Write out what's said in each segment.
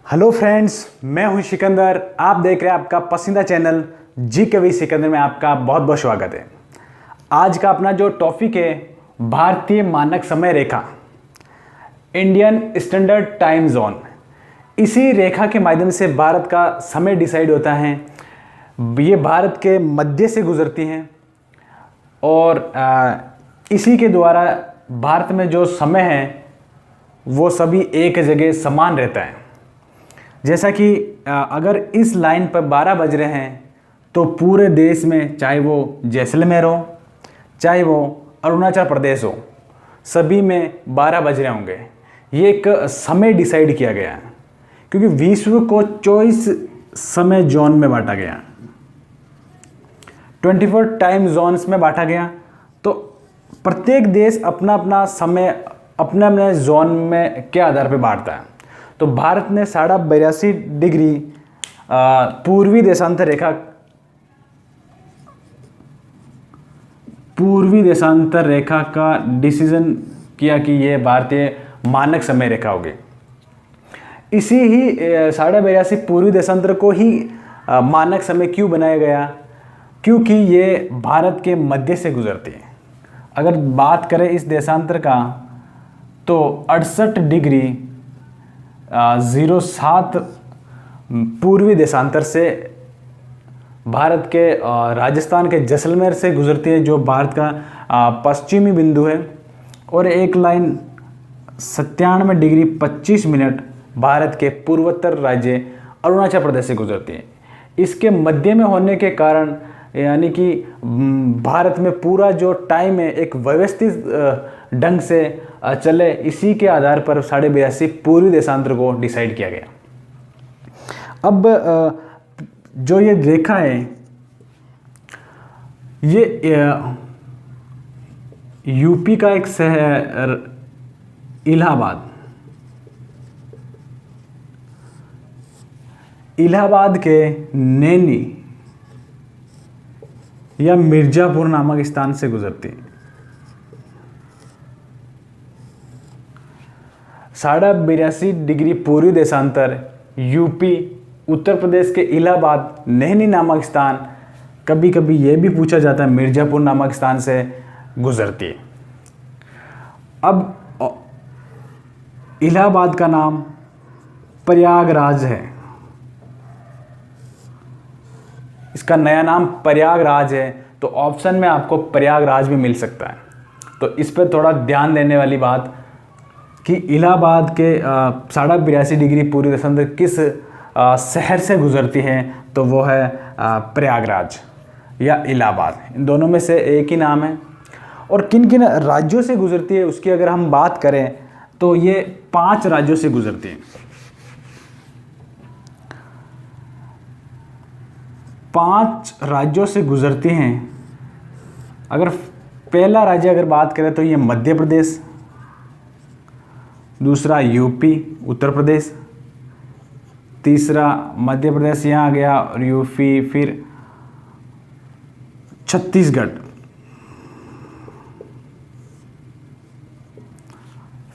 Hello friends, मैं हूं सिकंदर। आप देख रहे हैं आपका पसंदीदा चैनल जी के वी सिकंदर में आपका बहुत बहुत स्वागत है। आज का अपना जो टॉपिक है, भारतीय मानक समय रेखा, इंडियन स्टैंडर्ड टाइम जोन। इसी रेखा के माध्यम से भारत का समय डिसाइड होता है। ये भारत के मध्य से गुजरती हैं और इसी के द्वारा भारत में जो समय है वो सभी एक जगह समान रहता है। जैसा कि अगर इस लाइन पर 12 बज रहे हैं तो पूरे देश में, चाहे वो जैसलमेर हो, चाहे वो अरुणाचल प्रदेश हो, सभी में 12 बज रहे होंगे। ये एक समय डिसाइड किया गया है क्योंकि विश्व को 24 समय जोन में बांटा गया, 24 टाइम जोन्स में बांटा गया। तो प्रत्येक देश अपना अपना समय अपने अपने जोन में के आधार पर बांटता है। तो भारत ने 82.5 डिग्री पूर्वी देशांतर रेखा का डिसीजन किया कि ये भारतीय मानक समय रेखा होगी। इसी ही 82.5 पूर्वी देशांतर को ही मानक समय क्यों बनाया गया? क्योंकि ये भारत के मध्य से गुजरती है। अगर बात करें इस देशांतर का तो 68 डिग्री 07 पूर्वी देशांतर से भारत के राजस्थान के जैसलमेर से गुजरती है, जो भारत का पश्चिमी बिंदु है। और एक लाइन 97 डिग्री 25 मिनट भारत के पूर्वोत्तर राज्य अरुणाचल प्रदेश से गुजरती है। इसके मध्य में होने के कारण यानी कि भारत में पूरा जो टाइम है एक व्यवस्थित ढंग से चले, इसी के आधार पर 82.5 पूर्वी देशांतर को डिसाइड किया गया। अब जो ये रेखा है, ये यूपी का एक शहर इलाहाबाद के नैनी या मिर्जापुर नामक स्थान से गुजरती है। 82.5 डिग्री पूर्वी देशांतर यूपी उत्तर प्रदेश के इलाहाबाद नैनी नामक स्थान, कभी कभी ये भी पूछा जाता है मिर्जापुर नामक स्थान से गुजरती है। अब इलाहाबाद का नाम प्रयागराज है, इसका नया नाम प्रयागराज है। तो ऑप्शन में आपको प्रयागराज भी मिल सकता है। तो इस पर थोड़ा ध्यान देने वाली बात कि इलाहाबाद के 82.5 डिग्री पूर्वी देशांतर किस शहर से गुजरती है, तो वो है प्रयागराज या इलाहाबाद। इन दोनों में से एक ही नाम है। और किन किन राज्यों से गुजरती है उसकी अगर हम बात करें तो ये 5 राज्यों से गुजरती है। 5 राज्यों से गुजरती हैं। अगर पहला राज्य अगर बात करें तो ये मध्य प्रदेश, दूसरा यूपी उत्तर प्रदेश, तीसरा मध्य प्रदेश यहाँ आ गया और यूपी, फिर छत्तीसगढ़,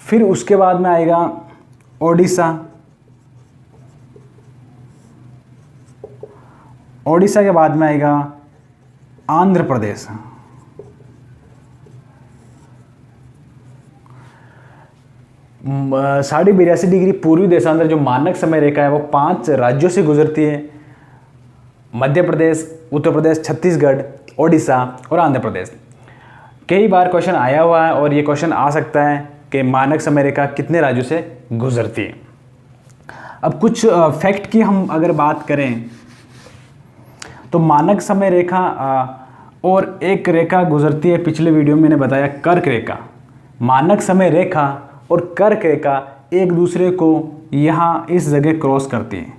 फिर उसके बाद में आएगा ओडिशा के बाद में आएगा आंध्र प्रदेश, 82.5 डिग्री पूर्वी देशांतर जो मानक समय रेखा है वो 5 राज्यों से गुजरती है, मध्य प्रदेश, उत्तर प्रदेश, छत्तीसगढ़, ओडिशा और आंध्र प्रदेश। कई बार क्वेश्चन आया हुआ है और ये क्वेश्चन आ सकता है कि मानक समय रेखा कितने राज्यों से गुजरती है। अब कुछ फैक्ट की हम अगर बात करें तो मानक समय रेखा और एक रेखा गुजरती है, पिछले वीडियो में मैंने बताया कर्क रेखा। मानक समय रेखा और कर्क रेखा एक दूसरे को यहाँ इस जगह क्रॉस करती हैं।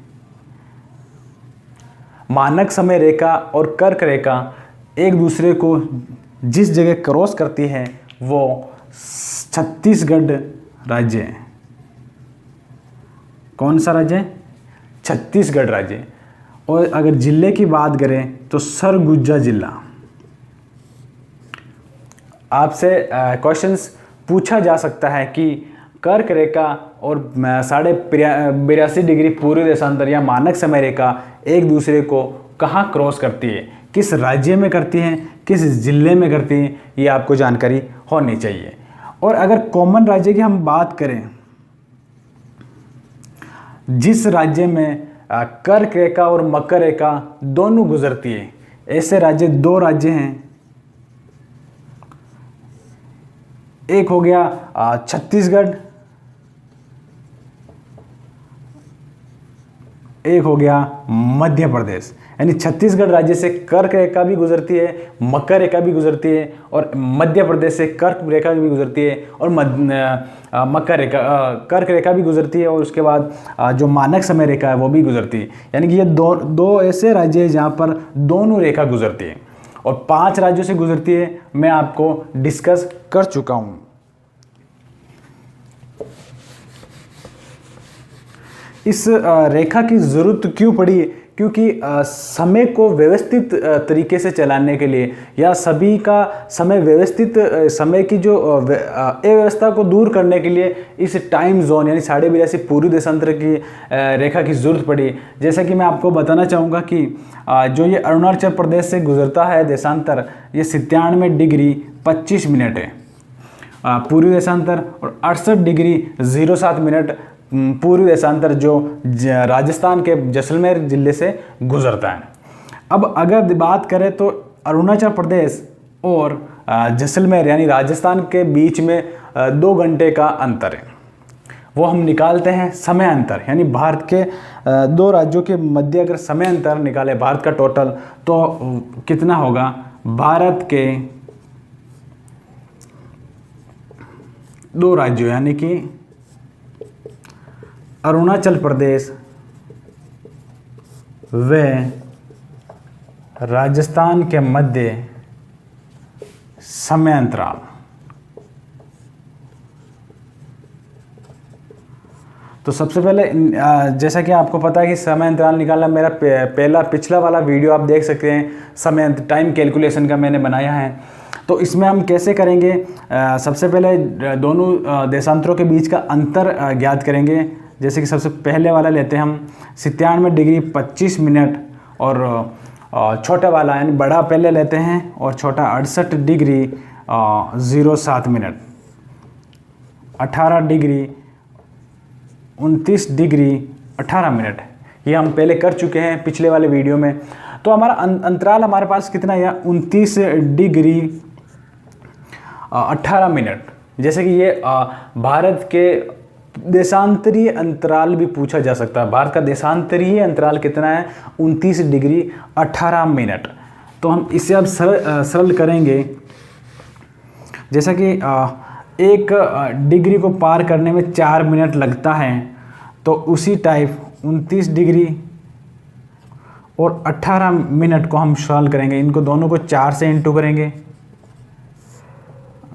मानक समय रेखा और कर्क रेखा एक दूसरे को जिस जगह क्रॉस करती हैं वो छत्तीसगढ़ राज्य है। कौन सा राज्य है? छत्तीसगढ़ राज्य। और अगर जिले की बात करें तो सरगुजा जिला। आपसे क्वेश्चंस पूछा जा सकता है कि कर्क रेखा और 82.82 डिग्री पूर्वी देशांतर या मानक समय रेखा एक दूसरे को कहाँ क्रॉस करती है, किस राज्य में करती हैं, किस जिले में करती हैं, ये आपको जानकारी होनी चाहिए। और अगर कॉमन राज्य की हम बात करें, जिस राज्य में कर्क रेखा और मकर रेखा दोनों गुजरती है, ऐसे राज्य 2 राज्य हैं। एक हो गया छत्तीसगढ़, एक हो गया मध्य प्रदेश। यानी छत्तीसगढ़ राज्य से कर्क रेखा भी गुजरती है, मकर रेखा भी गुजरती है, और मध्य प्रदेश से कर्क रेखा भी गुजरती है और कर्क रेखा भी गुजरती है, और उसके बाद जो मानक समय रेखा है वो भी गुजरती है। यानी कि ये दो ऐसे राज्य हैं जहाँ पर दोनों रेखा गुजरती है, और 5 राज्यों से गुजरती है, मैं आपको डिस्कस कर चुका हूँ। इस रेखा की ज़रूरत क्यों पड़ी? क्योंकि समय को व्यवस्थित तरीके से चलाने के लिए, या सभी का समय व्यवस्थित, समय की जो अव्यवस्था को दूर करने के लिए इस टाइम जोन यानी 82.82 पूर्वी देशांतर की रेखा की ज़रूरत पड़ी। जैसा कि मैं आपको बताना चाहूँगा कि जो ये अरुणाचल प्रदेश से गुजरता है देशांतर, ये 97 डिग्री 25 मिनट है पूर्वी देशांतर, और 68 डिग्री 07 मिनट पूर्वी देशांतर जो राजस्थान के जैसलमेर जिले से गुजरता है। अब अगर बात करें तो अरुणाचल प्रदेश और जैसलमेर यानी राजस्थान के बीच में 2 घंटे का अंतर है, वो हम निकालते हैं समय अंतर। यानी भारत के 2 राज्यों के मध्य अगर समय अंतर निकाले भारत का टोटल, तो कितना होगा? भारत के 2 राज्यों यानी कि अरुणाचल प्रदेश व राजस्थान के मध्य समय अंतराल, तो सबसे पहले जैसा कि आपको पता है कि समय अंतराल निकालना मेरा पिछला वाला वीडियो आप देख सकते हैं, समय टाइम कैलकुलेशन का मैंने बनाया है। तो इसमें हम कैसे करेंगे? सबसे पहले दोनों देशांतरों के बीच का अंतर ज्ञात करेंगे। जैसे कि सबसे पहले वाला लेते हैं हम 97 डिग्री 25 मिनट, और छोटा वाला यानी बड़ा पहले लेते हैं, और छोटा 68 degree 07 minute, 18 degree 29 degree 18 minute, ये हम पहले कर चुके हैं पिछले वाले वीडियो में। तो हमारा अंतराल हमारे पास कितना है? 29 डिग्री 18 मिनट। जैसे कि ये भारत के देशांतरीय अंतराल भी पूछा जा सकता है। भारत का देशांतरीय अंतराल कितना है? 29 डिग्री 18 मिनट। तो हम इसे अब सरल करेंगे। जैसा कि 1 डिग्री को पार करने में 4 मिनट लगता है, तो उसी टाइप 29 डिग्री और 18 मिनट को हम सरल करेंगे। इनको दोनों को 4 से इंटू करेंगे,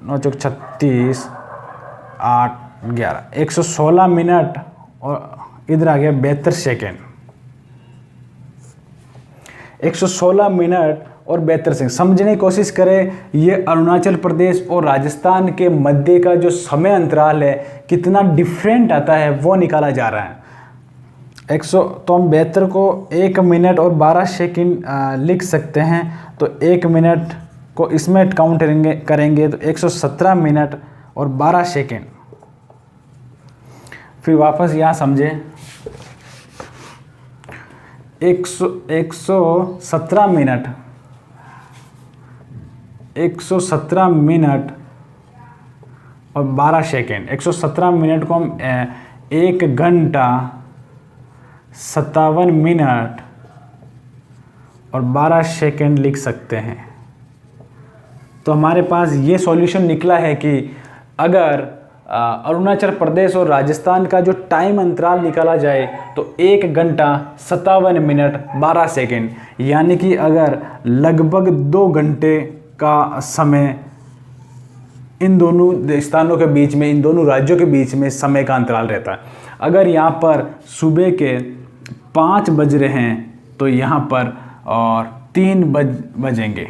9 चौक 36, 8 11, 116 मिनट, और इधर आ गया 72 सेकेंड। 116 मिनट और 72 सेकेंड। समझने की कोशिश करें, ये अरुणाचल प्रदेश और राजस्थान के मध्य का जो समय अंतराल है कितना डिफरेंट आता है, वो निकाला जा रहा है। 100 तो हम 72 को 1 मिनट और 12 सेकेंड लिख सकते हैं। तो 1 मिनट को इसमें काउंट करेंगे तो 117 मिनट और 12 सेकेंड। फिर वापस यहाँ समझें, 117 मिनट, 117 मिनट और 12 सेकेंड। 117 मिनट को हम 1 घंटा 57 मिनट और 12 सेकेंड लिख सकते हैं। तो हमारे पास ये सॉल्यूशन निकला है कि अगर अरुणाचल प्रदेश और राजस्थान का जो टाइम अंतराल निकाला जाए तो 1 घंटा 57 मिनट 12 सेकेंड, यानी कि अगर लगभग 2 घंटे का समय इन दोनों स्थानों के बीच में, इन दोनों राज्यों के बीच में समय का अंतराल रहता है। अगर यहाँ पर सुबह के 5 बज रहे हैं तो यहाँ पर और 3 बजेंगे।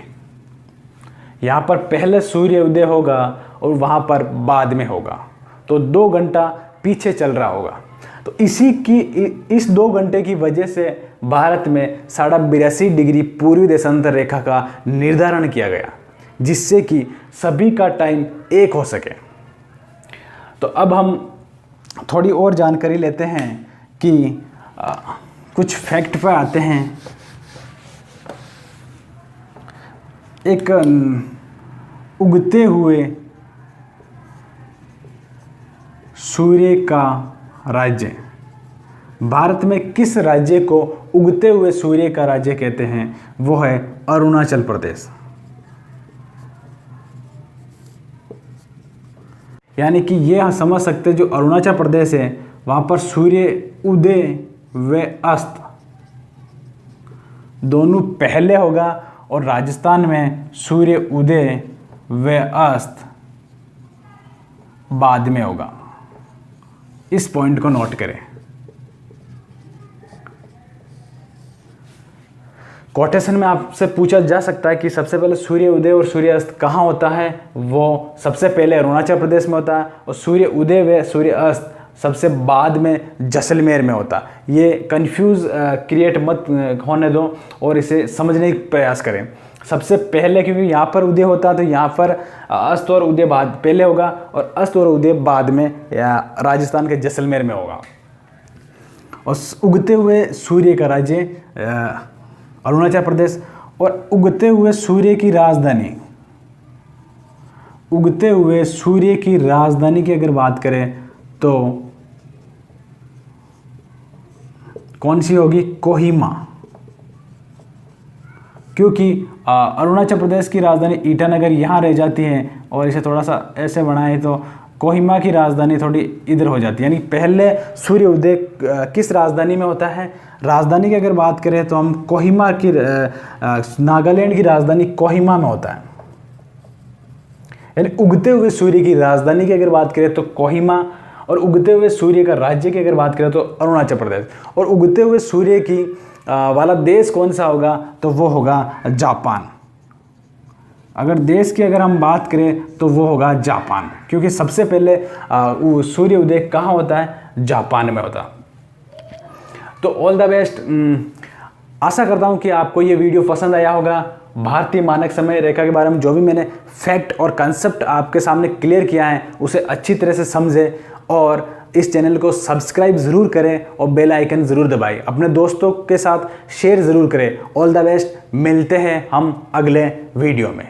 यहाँ पर पहले सूर्य उदय होगा और वहाँ पर बाद में होगा। तो 2 घंटा पीछे चल रहा होगा। तो इस 2 घंटे की वजह से भारत में 82.5 डिग्री पूर्वी देशांतर रेखा का निर्धारण किया गया, जिससे कि सभी का टाइम एक हो सके। तो अब हम थोड़ी और जानकारी लेते हैं कि कुछ फैक्ट पर आते हैं। एक उगते हुए सूर्य का राज्य, भारत में किस राज्य को उगते हुए सूर्य का राज्य कहते हैं? वो है अरुणाचल प्रदेश। यानी कि ये हम समझ सकते हैं जो अरुणाचल प्रदेश है वहाँ पर सूर्य उदय व अस्त दोनों पहले होगा, और राजस्थान में सूर्य उदय व अस्त बाद में होगा। इस पॉइंट को नोट करें। कोटेशन में आपसे पूछा जा सकता है कि सबसे पहले सूर्य उदय और सूर्य अस्त कहाँ होता है? वो सबसे पहले अरुणाचल प्रदेश में होता है, और सूर्य उदय व सूर्य अस्त सबसे बाद में जैसलमेर में होता है। ये कंफ्यूज क्रिएट मत होने दो और इसे समझने का प्रयास करें। सबसे पहले, क्योंकि यहाँ पर उदय होता है तो यहाँ पर अस्त और उदय बाद पहले होगा, और अस्त और उदय बाद में राजस्थान के जैसलमेर में होगा। और उगते हुए सूर्य का राज्य अरुणाचल प्रदेश। और उगते हुए सूर्य की राजधानी, उगते हुए सूर्य की राजधानी की अगर बात करें तो कौन सी होगी? कोहिमा। क्योंकि अरुणाचल प्रदेश की राजधानी ईटानगर यहाँ रह जाती है, और इसे थोड़ा सा ऐसे बनाए तो कोहिमा की राजधानी थोड़ी इधर हो जाती है। यानी पहले सूर्य उदय किस राजधानी में होता है? राजधानी की अगर बात करें तो हम कोहिमा की, नागालैंड की राजधानी कोहिमा में होता है। यानी उगते हुए सूर्य की राजधानी की अगर बात करें तो कोहिमा, और उगते हुए सूर्य का राज्य की अगर बात करें तो अरुणाचल प्रदेश। और उगते हुए सूर्य की वाला देश कौन सा होगा? तो वो होगा जापान। अगर देश की अगर हम बात करें तो वो होगा जापान, क्योंकि सबसे पहले सूर्य उदय कहाँ होता है? जापान में होता। तो ऑल द बेस्ट। आशा करता हूँ कि आपको ये वीडियो पसंद आया होगा। भारतीय मानक समय रेखा के बारे में जो भी मैंने फैक्ट और कंसेप्ट आपके सामने क्लियर किया है उसे अच्छी तरह से समझें, और इस चैनल को सब्सक्राइब ज़रूर करें और बेल आइकन ज़रूर दबाएं। अपने दोस्तों के साथ शेयर ज़रूर करें। All the best. मिलते हैं हम अगले वीडियो में।